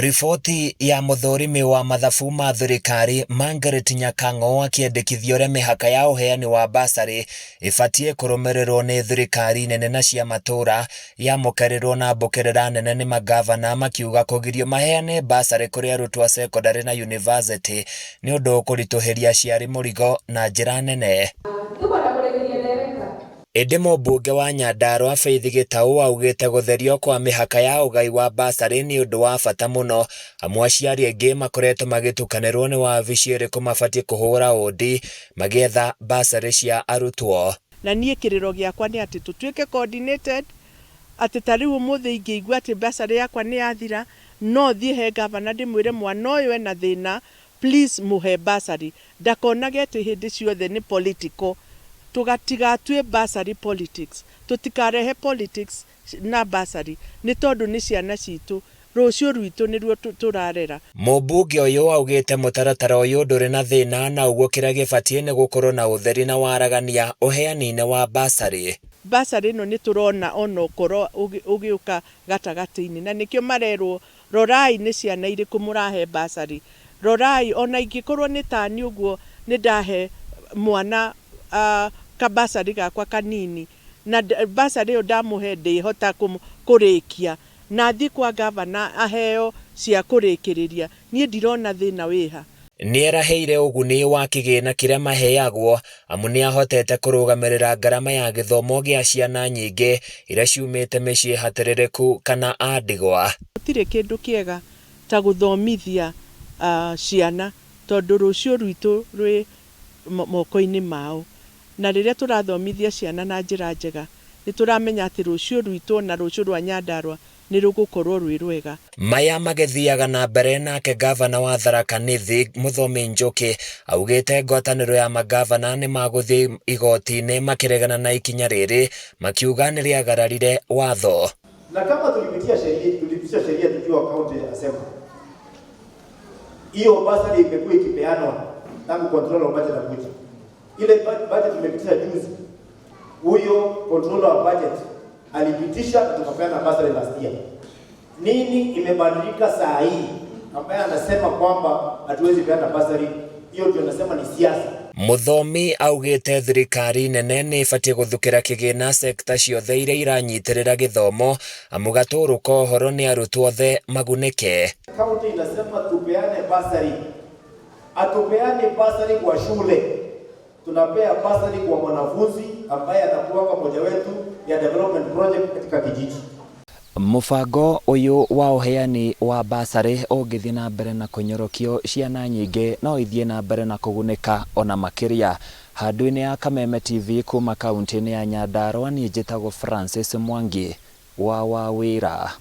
Riboti ya muthurimi wa mathabu ma thirikari Margaret Nyakango akiendekithia uria mihaka ya uheani wa basari ibatie kurumirirwo ni thirikari nene na cia matura yamukerirwo na mbukerera nene ni magavana makiuga kugirio maheane basari kuri arutwo a secondary na university ni undu ukurituhiria aciari murigo na njira nene. Indi mũmbunge wa Nyandarua Faith Gitau augite gutherio kwa mihaka ya ugai wa basari ni undu wa bata muno, amwe aciari aingi makoretwo magitukanirwo ni wabici iriku mabatie kuhura undi magietha basari cia arutwo. Na nie kiriro giakwa ni ati tutuike coordinated, ati tariu umuthi ingĩigua ati basari yakwa ni yathira no thie he governor ndimwire mwana uyu ena thina, please muhe basari. Ndakonage ati hindi ciothe ni political. Tugatigatue basari politics, tutikarehe politics na basari ni tondu ni ciana citu, rucio rwitu niruo turarera. Mũmbunge uyu augite mutaratara uyu nduri na thina na uguo kira gibatie ni gukorwo na utheri na waragania uheani-ini wa basari. Basari no ni turona ona ukorwo ugiuka gatagati-ini na nikio marerwo rorai ni ciana iriku murahe basari, rorai ona ingikorwo ni tani uguo ni ndahe mwana kabasari gakwa kanini na basari yo ndamuhe ndihota kurikia na thi kwa governor aheo cia kurikiriria nie ndirona thina wiha. Nieraheire uguni wa kigina kiria maheagwo amu ni ahotete kurugamirira ngarama ya githomo gia ciana nyingi iria ciumite micii hatiririku kana andigwa. Gutire kindu kiega ta guthomithia ciana tondu rucio rwitu rwi moko-ini mao, na riria turathomithia ciana na njira njega ni turamenya ati rucio rwitu na rucio rwa Nyandarua ni rugukorwo rwi rwega. Maya magethiaga na mbere nake gavana wa Tharaka Nithi Muthomi Njuki augite ngwataniro ya magavana ni maguthii igoti-ini makiregana na ikinya riri makiuga ni riagararire watho. Na kama tulipitia sheria tukiwa county assembly, hiyo basari imekuwa ikipeanwa tangu control of budget na budget. Ile budget tumepitisha juzi, huyo controller wa budget alipitisha tukapeana basari last year. Nini imebadilika saa hii ambaye anasema kwamba hatuwezi peana basari? Hiyo ndio anasema ni siasa. Muthomi augite thirikari nene ni ibatie guthukira kigina sekta ciothe iria iranyitirira githomo amu gaturuka uhoro ni arutwo othe magunike. County inasema tupeane basari, atupeane basari kwa shule, tunapea basari kwa mwanafunzi ambaye atakuwa mmoja wetu ya development project katika kijiji. Mubango uyu wa uheani wa basari ungithi na mbere na kunyorokio ciana nyingi no ithie na mbere na kugunika ona makiria. Handu-ini ya Kameme TV kuma kaunti-ini ya Nyandarua ni njitagwo Francis Mwangi wa Wawira.